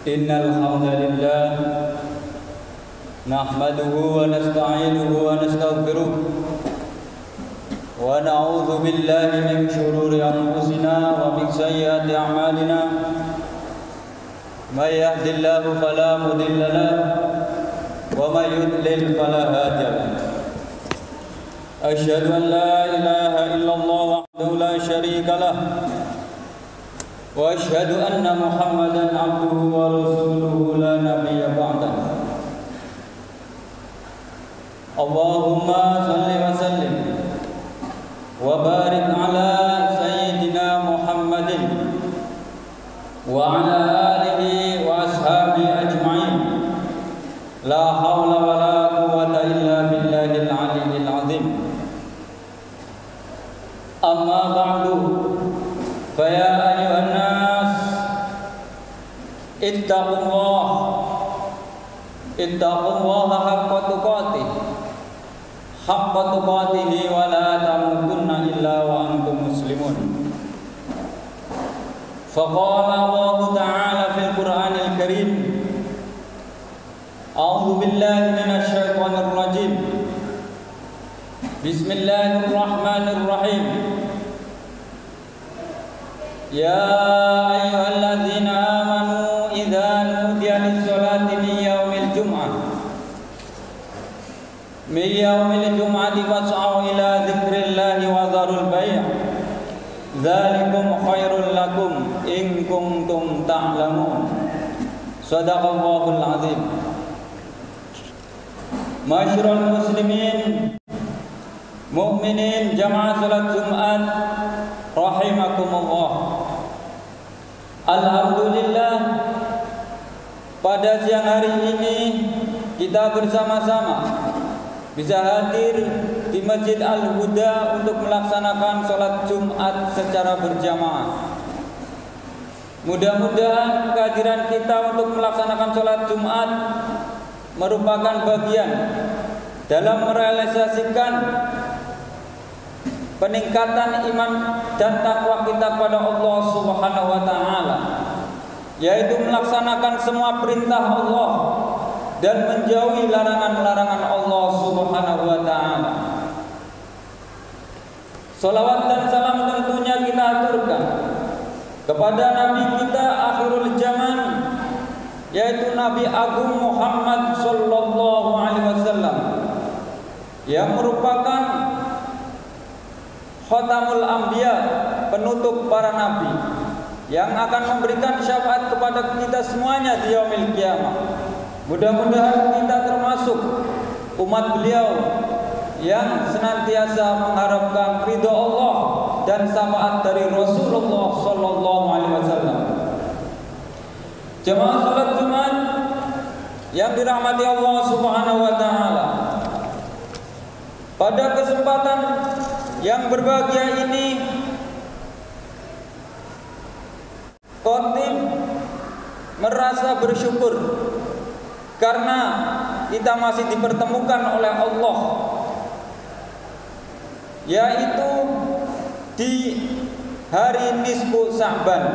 Innal hamdalillah nahmaduhu wa nasta'inuhu wa nastaghfiruh wa na'udzu billahi min shururi anfusina wa min sayyiati a'malina may yahdihillahu fala mudilla lahu wa may yudlil fala hadiya lahu. Asyhadu an la ilaha illallah wahdahu la syarika lahu wa asyhadu anna Muhammadan abduhu wa rasuluhu la nabiyya ba'dahu. Allahumma salli wa sallim wa barik ala sayyidina Muhammadin wa ala alihi wa ashabihi ajma'in. La hawla wa la quwwata illa billahil aliyyil azim. Amma ba'du, fa ya ayyuhan nas ittaqullaha haqqa tuqatih wa la tamutunna illa wa antum muslimun. Faqala Allah ta'ala fil Qur'anil Karim, a'udzu billahi minasy syaithanir rajim. Bismillahirrahmanirrahim. Ya ayyuhalladzina amanu idza nudiya lis-salati min yaumil jum'ati fas'au ila dzikrillahi wa dzarul bai'. Dzalikum khairul lakum in kuntum ta'lamun. Shadaqallahul azim. Masyarul muslimin mu'minin jamaah salat Jumat rahimakumullah. Alhamdulillah, pada siang hari ini kita bersama-sama bisa hadir di Masjid Al-Huda untuk melaksanakan sholat Jumat secara berjamaah. Mudah-mudahan kehadiran kita untuk melaksanakan sholat Jumat merupakan bagian dalam merealisasikan peningkatan iman dan takwa kita kepada Allah Subhanahu wa taala, yaitu melaksanakan semua perintah Allah dan menjauhi larangan-larangan Allah Subhanahu wa taala. Salawat dan salam tentunya kita aturkan kepada Nabi kita akhirul zaman, yaitu Nabi Agung Muhammad sallallahu alaihi wasallam, yang merupakan Khatamul Anbiya, penutup para nabi, yang akan memberikan syafaat kepada kita semuanya di yaumil qiyamah. Mudah-mudahan kita termasuk umat beliau yang senantiasa mengharapkan ridha Allah dan syafaat dari Rasulullah sallallahu alaihi wasallam. Jemaah salat Jumat yang dirahmati Allah Subhanahu wa taala, pada kesempatan yang berbahagia ini, khotib merasa bersyukur karena kita masih dipertemukan oleh Allah, yaitu di hari nisfu Sya'ban,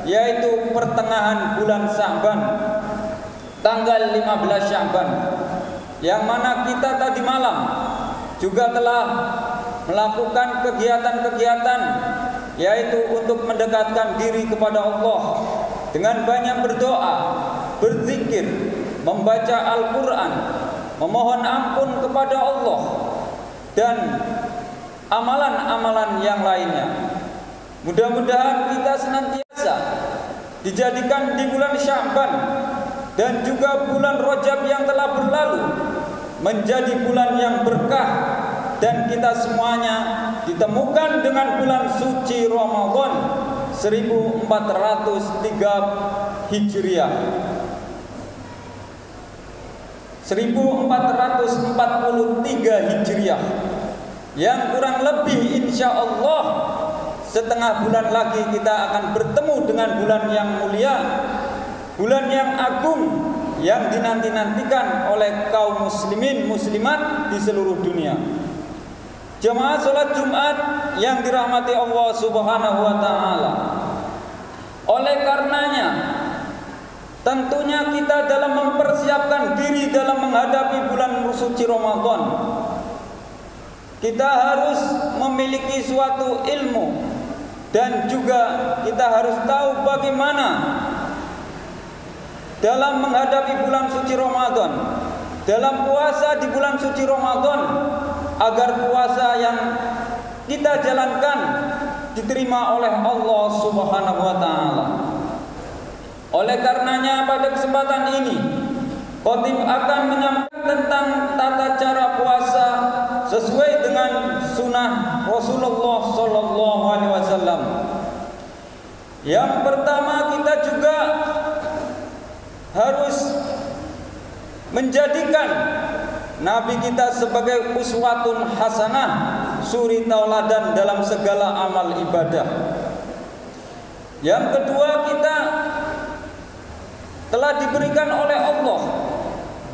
yaitu pertengahan bulan Sya'ban, tanggal 15 Sya'ban, yang mana kita tadi malam juga telah melakukan kegiatan-kegiatan, yaitu untuk mendekatkan diri kepada Allah dengan banyak berdoa, berzikir, membaca Al-Quran, memohon ampun kepada Allah, dan amalan-amalan yang lainnya. Mudah-mudahan kita senantiasa dijadikan di bulan Sya'ban dan juga bulan Rajab yang telah berlalu menjadi bulan yang berkah, dan kita semuanya ditemukan dengan bulan suci Ramadan 1403 Hijriah, 1443 Hijriah, yang kurang lebih insya Allah setengah bulan lagi kita akan bertemu dengan bulan yang mulia, bulan yang agung, yang dinanti-nantikan oleh kaum muslimin muslimat di seluruh dunia. Jemaah salat Jumat yang dirahmati Allah Subhanahu wa taala. Oleh karenanya, tentu mempersiapkan diri dalam menghadapi bulan suci Ramadan. Kita harus memiliki suatu ilmu dan juga kita harus tahu bagaimana dalam menghadapi bulan suci Ramadan, dalam puasa di bulan suci Ramadan, agar puasa yang kita jalankan diterima oleh Allah Subhanahu wa taala. Oleh karenanya pada kesempatan ini Khatib akan menyampaikan tentang tata cara puasa sesuai dengan sunnah Rasulullah sallallahu alaihi wasallam. Yang pertama, kita juga harus menjadikan Nabi kita sebagai uswatun hasanah, suri tauladan dalam segala amal ibadah. Yang kedua, kita telah diberikan oleh Allah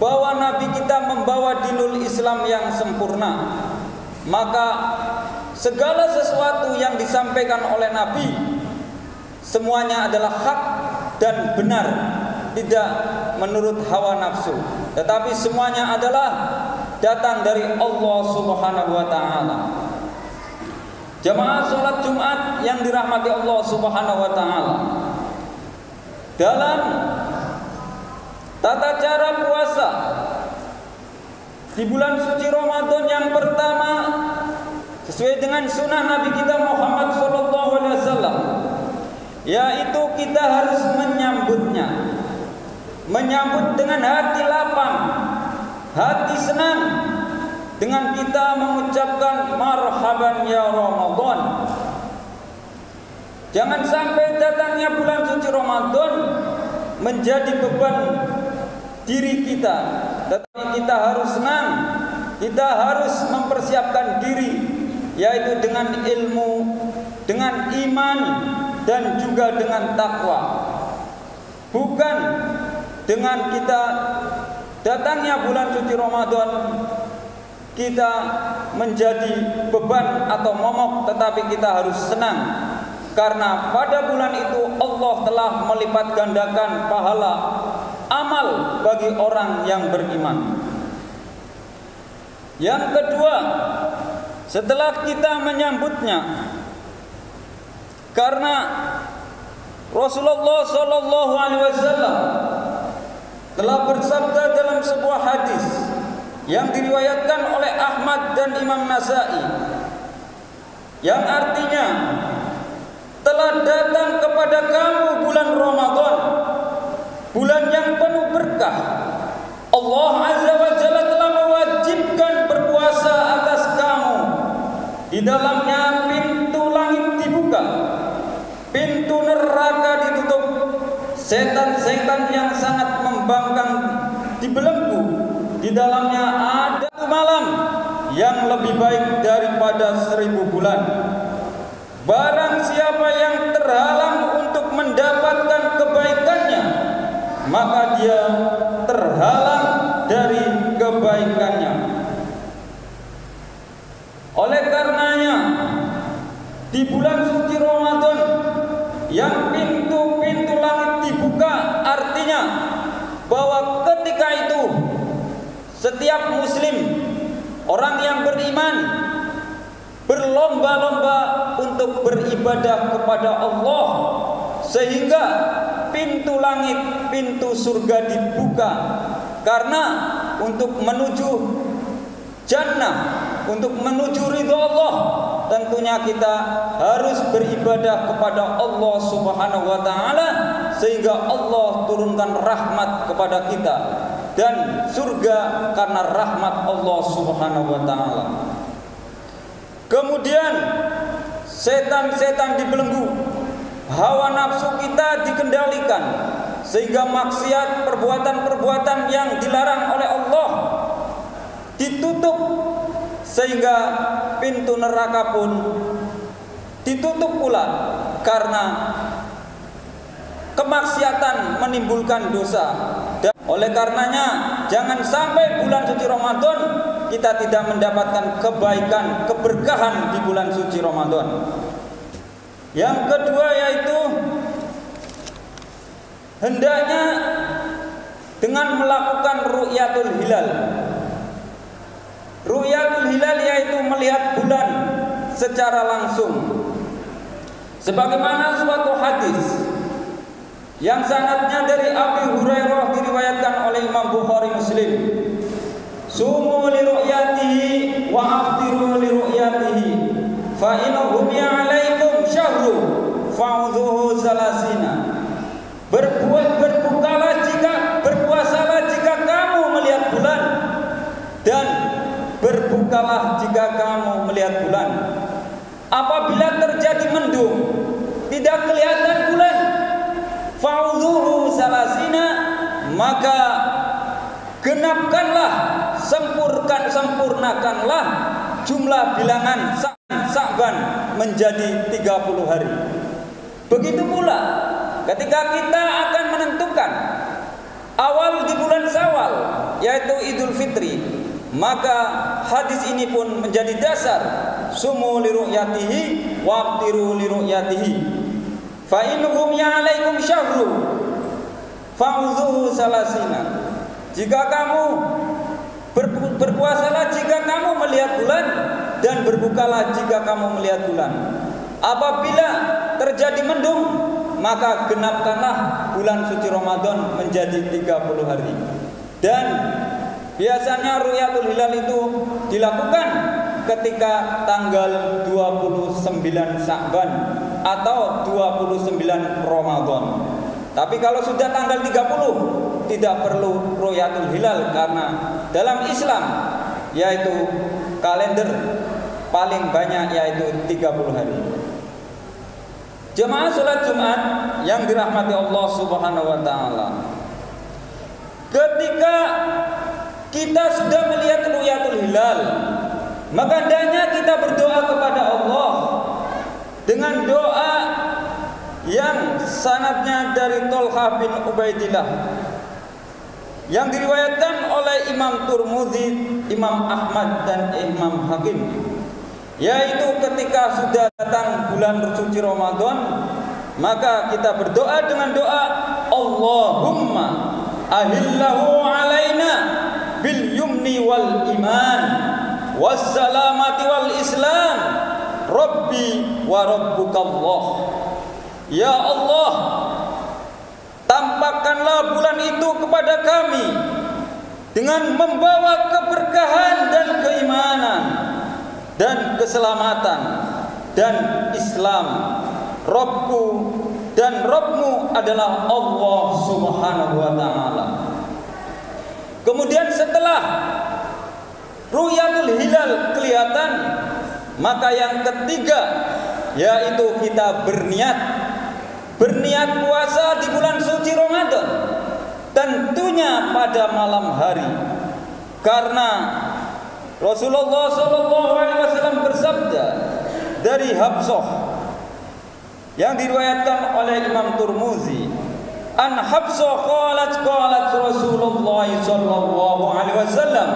bahwa Nabi kita membawa dinul Islam yang sempurna. Maka segala sesuatu yang disampaikan oleh Nabi semuanya adalah hak dan benar, tidak menurut hawa nafsu, tetapi semuanya adalah datang dari Allah Subhanahu wa taala. Jamaah salat Jumat yang dirahmati Allah Subhanahu wa taala, dalam tata cara puasa di bulan suci Ramadan yang pertama, sesuai dengan sunnah Nabi kita Muhammad SAW, yaitu kita harus menyambut dengan hati lapang, hati senang, dengan kita mengucapkan marhaban ya Ramadan. Jangan sampai datangnya bulan suci Ramadan menjadi beban diri kita, tetapi kita harus senang, kita harus mempersiapkan diri, yaitu dengan ilmu, dengan iman, dan juga dengan takwa. Bukan dengan kita datangnya bulan suci Ramadan kita menjadi beban atau momok, tetapi kita harus senang, karena pada bulan itu Allah telah melipat gandakan pahala amal bagi orang yang beriman. Yang kedua, setelah kita menyambutnya, karena Rasulullah sallallahu alaihi wasallam telah bersabda dalam sebuah hadis yang diriwayatkan oleh Ahmad dan Imam Nasai, yang artinya, telah datang kepada kamu bulan Ramadan, bulan yang penuh berkah. Allah Azza wa Jalla telah mewajibkan berpuasa atas kamu. Di dalamnya pintu langit dibuka, pintu neraka ditutup, setan-setan yang sangat membangkang dibelenggu. Di dalamnya ada malam yang lebih baik daripada 1000 bulan. Barang siapa yang terhalang untuk mendapatkan kebaikannya, maka dia terhalang dari kebaikannya. Oleh karenanya, di bulan suci Ramadan yang pintu-pintu langit dibuka, artinya bahwa ketika itu setiap muslim, orang yang beriman, berlomba-lomba untuk beribadah kepada Allah, sehingga pintu langit, pintu surga dibuka, karena untuk menuju jannah, untuk menuju ridha Allah, tentunya kita harus beribadah kepada Allah Subhanahu wa taala, sehingga Allah turunkan rahmat kepada kita dan surga karena rahmat Allah Subhanahu wa taala. Kemudian setan-setan dibelenggu, hawa nafsu kita dikendalikan, sehingga maksiat, perbuatan-perbuatan yang dilarang oleh Allah ditutup, sehingga pintu neraka pun ditutup pula, karena kemaksiatan menimbulkan dosa. Dan oleh karenanya, jangan sampai bulan suci Ramadan kita tidak mendapatkan kebaikan, keberkahan di bulan suci Ramadan. Yang kedua, yaitu hendaknya dengan melakukan ru'yatul hilal. Ru'yatul hilal yaitu melihat bulan secara langsung. Sebagaimana suatu hadis yang sanadnya dari Abi Hurairah diriwayatkan oleh Imam Bukhari Muslim. Sumu li ru'yatihi wa aftiru li ru'yatihi fa in humiya 'alaikum syahru fa'udhuhu salasina. Berpuasalah jika kamu melihat bulan, dan berbukalah jika kamu melihat bulan. Apabila terjadi mendung, tidak kelihatan bulan, fa'udhuhu salasina, maka genapkanlah, sempurnakanlah jumlah bilangan Sa'ban menjadi 30 hari. Begitu pula ketika kita akan menentukan awal di bulan Syawal, yaitu Idul Fitri, maka hadis ini pun menjadi dasar. Sumu li ru'yatihi wa aftiru li ru'yatihi fa inhum ya'alaikum syahru fa'udhuhu salasina. Jika kamu berpuasalah jika kamu melihat bulan, dan berbukalah jika kamu melihat bulan. Apabila terjadi mendung, maka genapkanlah bulan suci Ramadan menjadi 30 hari. Dan biasanya ru'yatul hilal itu dilakukan ketika tanggal 29 Sa'ban atau 29 Ramadan. Tapi kalau sudah tanggal 30 tidak perlu ru'yatul hilal, karena dalam Islam yaitu kalender paling banyak yaitu 30 hari. Jemaah salat Jumat yang dirahmati Allah Subhanahu wa taala. Ketika kita sudah melihat ru'yatul hilal, maka hendaknya kita berdoa kepada Allah dengan doa yang sanadnya dari Thalhah bin Ubaidillah, yang diriwayatkan oleh Imam Tirmidzi, Imam Ahmad dan Imam Hakim, yaitu ketika sudah datang bulan suci Ramadan, maka kita berdoa dengan doa Allahumma ahillahu alaina bil yumni wal iman was salamati wal islam rabbi wa rabbukallah. Ya Allah, tampakkanlah bulan itu kepada kami dengan membawa keberkahan dan keimanan dan keselamatan dan Islam. Rabbku dan Rabbmu adalah Allah Subhanahu wa ta'ala. Kemudian setelah ru'yatul hilal kelihatan, maka yang ketiga yaitu kita berniat puasa di bulan suci Ramadan, tentunya pada malam hari, karena Rasulullah SAW bersabda dari Hafsah yang diriwayatkan oleh Imam Tirmidzi, an Hafsah qalat Rasulullah SAW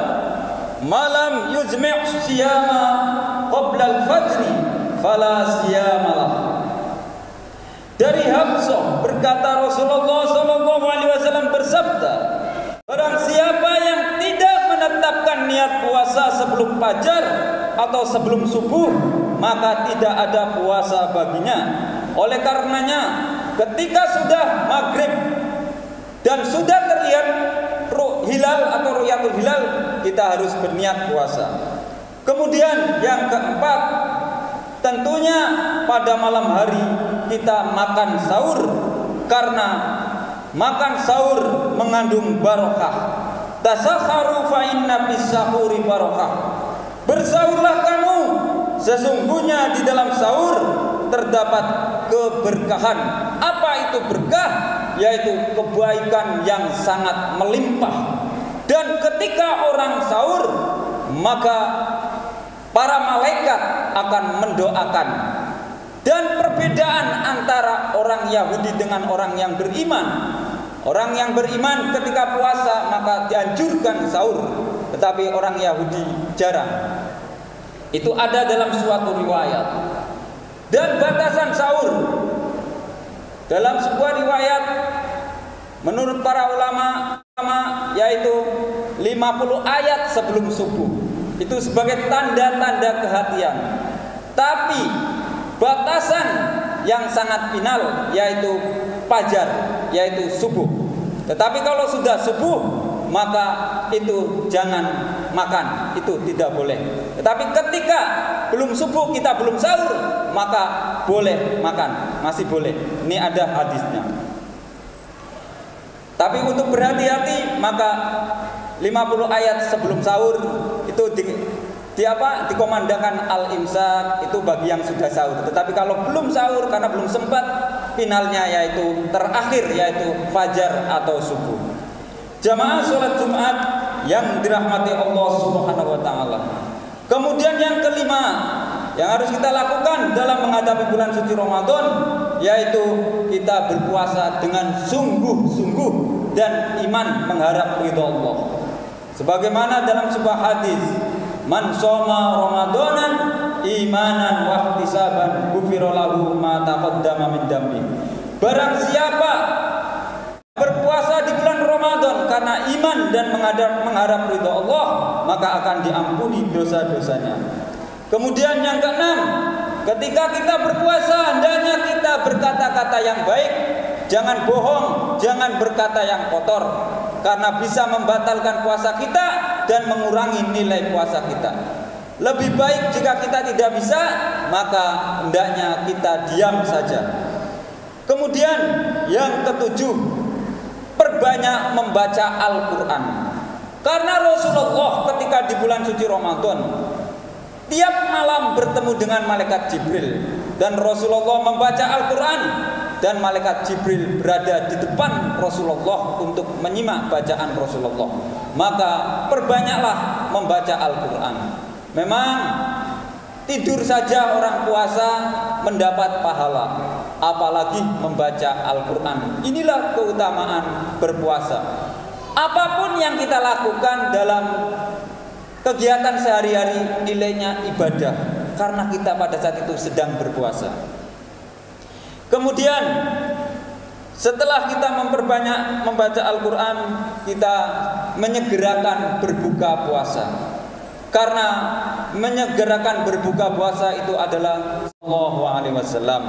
malam yuzmi' siyama qabla al-fajr fala siyamalah. Dari Hafsah berkata Rasulullah SAW bersabda, barang siapa yang tidak menetapkan niat puasa sebelum fajar atau sebelum subuh, maka tidak ada puasa baginya. Oleh karenanya, ketika sudah maghrib dan sudah terlihat hilal atau ru'yatul hilal, kita harus berniat puasa. Kemudian yang keempat, tentunya pada malam hari kita makan sahur, karena makan sahur mengandung barokah. Tasakharu fa inna fis sahuri barokah. Bersahurlah kamu, sesungguhnya di dalam sahur terdapat keberkahan. Apa itu berkah? Yaitu kebaikan yang sangat melimpah. Dan ketika orang sahur, maka para malaikat akan mendoakan. Dan perbedaan antara orang Yahudi dengan orang yang beriman, orang yang beriman ketika puasa maka dianjurkan sahur, tetapi orang Yahudi jarang. Itu ada dalam suatu riwayat. Dan batasan sahur dalam sebuah riwayat menurut para ulama pertama yaitu 50 ayat sebelum subuh. Itu sebagai tanda-tanda kehatian. Tapi batasan yang sangat final yaitu fajar, yaitu subuh. Tetapi kalau sudah subuh, maka itu jangan makan, itu tidak boleh. Tetapi ketika belum subuh, kita belum sahur, maka boleh makan, masih boleh. Ini ada hadisnya. Tapi untuk berhati-hati, maka 50 ayat sebelum sahur itu dikomandangkan al-imsak, itu bagi yang sudah sahur. Tetapi kalau belum sahur karena belum sempat, finalnya yaitu terakhir, yaitu fajar atau subuh. Jamaah sholat Jumat yang dirahmati Allah Subhanahu wa taala. Kemudian yang kelima yang harus kita lakukan dalam menghadapi bulan suci Ramadan, yaitu kita berpuasa dengan sungguh-sungguh dan iman mengharap ridha Allah. Sebagaimana dalam sebuah hadis, man shoma ramadanan imanan wa ihtisaban ghufira lahu ma taqaddama min dambi. Barang siapa berpuasa di bulan Ramadan karena iman dan mengharap ridha Allah, maka akan diampuni dosa-dosanya. Kemudian yang keenam, ketika kita berpuasa hendaknya kita berkata-kata yang baik, jangan bohong, jangan berkata yang kotor, karena bisa membatalkan puasa kita dan mengurangi nilai puasa kita. Lebih baik jika kita tidak bisa, maka hendaknya kita diam saja. Kemudian yang ketujuh, perbanyak membaca Al-Quran. Karena Rasulullah ketika di bulan suci Ramadan tiap malam bertemu dengan malaikat Jibril, dan Rasulullah membaca Al-Quran, dan malaikat Jibril berada di depan Rasulullah untuk menyimak bacaan Rasulullah. Maka perbanyaklah membaca Al-Quran. Memang tidur saja orang puasa mendapat pahala, apalagi membaca Al-Quran. Inilah keutamaan berpuasa. Apapun yang kita lakukan dalam kegiatan sehari-hari, nilainya ibadah, karena kita pada saat itu sedang berpuasa. Kemudian setelah kita memperbanyak membaca Al-Quran, kita menyegerakan berbuka puasa. Karena menyegerakan berbuka puasa itu adalah Sallallahu Alaihi Wasallam.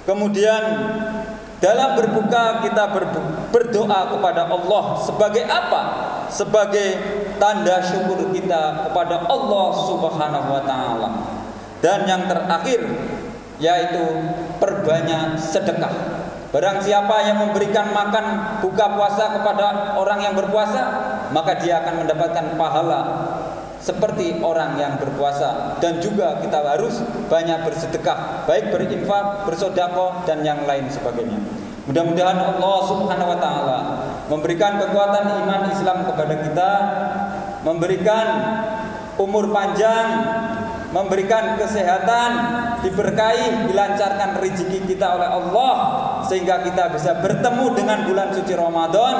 Kemudian dalam berbuka kita berdoa kepada Allah. Sebagai apa? Sebagai tanda syukur kita kepada Allah Subhanahu wa taala. Dan yang terakhir yaitu perbanyak sedekah. Barang siapa yang memberikan makan buka puasa kepada orang yang berpuasa, maka dia akan mendapatkan pahala seperti orang yang berpuasa. Dan juga kita harus banyak bersedekah, baik berinfak, bersedekah dan yang lain sebagainya. Mudah-mudahan Allah Subhanahu wa taala memberikan kekuatan iman Islam kepada kita, memberikan umur panjang, memberikan kesehatan, diberkahi, dilancarkan rezeki kita oleh Allah, sehingga kita bisa bertemu dengan bulan suci Ramadan,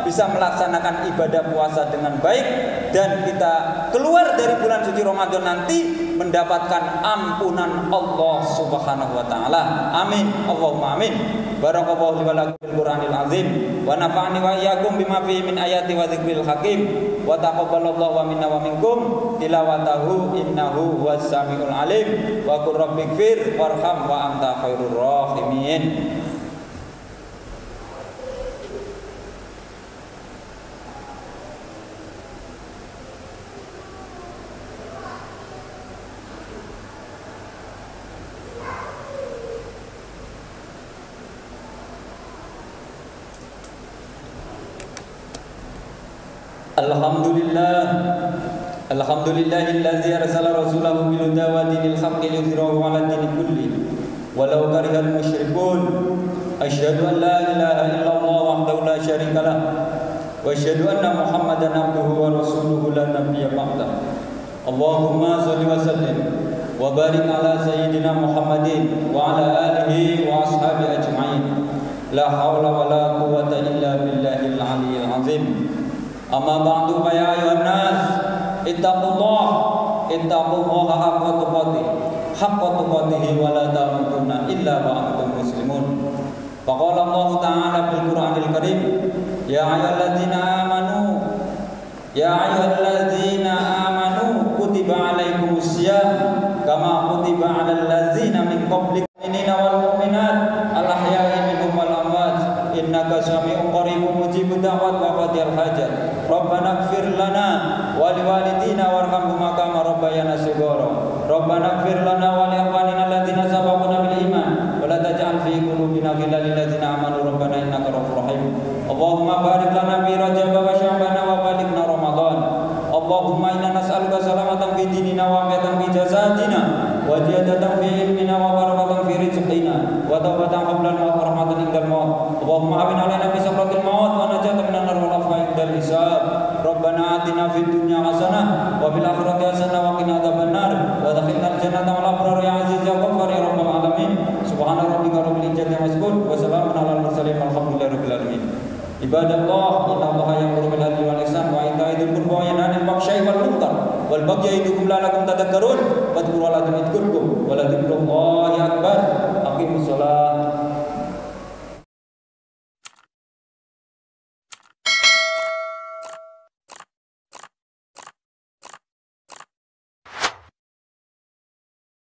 bisa melaksanakan ibadah puasa dengan baik, dan kita keluar dari bulan suci Ramadan nanti mendapatkan ampunan Allah Subhanahu wa taala. Amin. Allahumma amin. Barakallahu li wa lakum bil Qur'anil azim wa nafa'ani wa iyyakum bima fihi min ayati wa dzikril hakim wa taqabbalallahu wa minna wa minkum tilawatahu innahu huwas samiul alim wa qur rabbighfir warham wa anta khairur rahimin. Alhamdulillahilladzi arsala rasulahu bil huda wa dinil haqqi liyudhhirahu 'ala dini kulli walau karihal musyrikun. Asyhadu an la ilaha illallah wahdahu la syarika lah wa asyhadu anna Muhammadan abduhu wa rasuluhu la nabiyya ba'dah. Allahumma shalli wa sallim wa barik ala sayyidina Muhammadin wa ala alihi wa ashabihi ajma'in. La haula wa la quwwata illa billahil aliyyil azim. Amma ba'du fa ya ayyuhan nas ittaqullaha haqqa tuqatih wa la tamutunna illa wa antum muslimun. Faqala Allah ta'ala fil Qur'anil Karim Ya ayyuhalladzina amanu kutiba alaikumusiyam kama kutiba alal ladzina min qablikum wal mu'minat al ahya'i minhum wal amwat innaka sami'un qaribun mujibud da'wat wa qadiyal hajat Rabbana ighfir lana wa liwalidina warhamhuma kama rabbayana shighara Rabbana ighfir lana wa li ikhwanina alladzina sabaquna bil iman wa la taj'al fi qulubina ghillan lil ladzina amanu rabbana innaka ghafurur rahim Allahumma barik lana fi Rajab wa Sya'ban wa balighna Ramadan Allahumma inna nas'aluka salamatan fi dinina wa afiatan fi jasadina wa ziyadatan fi ilmina wa barakatan fi rizqina wa tawbatan qabla al-maut wa rahmatan indal maut Allahumma awin alaina bi sakratil maut wa najatan minan nar wal afwa indal hisab Rabbana atina fid dunya hasanah wa fil akhirati hasanah wa qina adzabannar wa adkhilna al-jannata wal abrar ya aziz ya ghaffar ya rabbal alamin subhana rabbika rabbil izzati amma yasifun wa salamun alal mursalin walhamdulillahi rabbil alamin Ibadallah innallaha ya'muru bil 'adli wal ihsan wa ita'i dzil qurba wa yanha 'anil fahsya'i wal munkar wal bagyi ya'idukum la'allakum tadhakkarun wadhkuru la'allakum tadhakkarun wa la dzikrullahi akbar aqimus shalah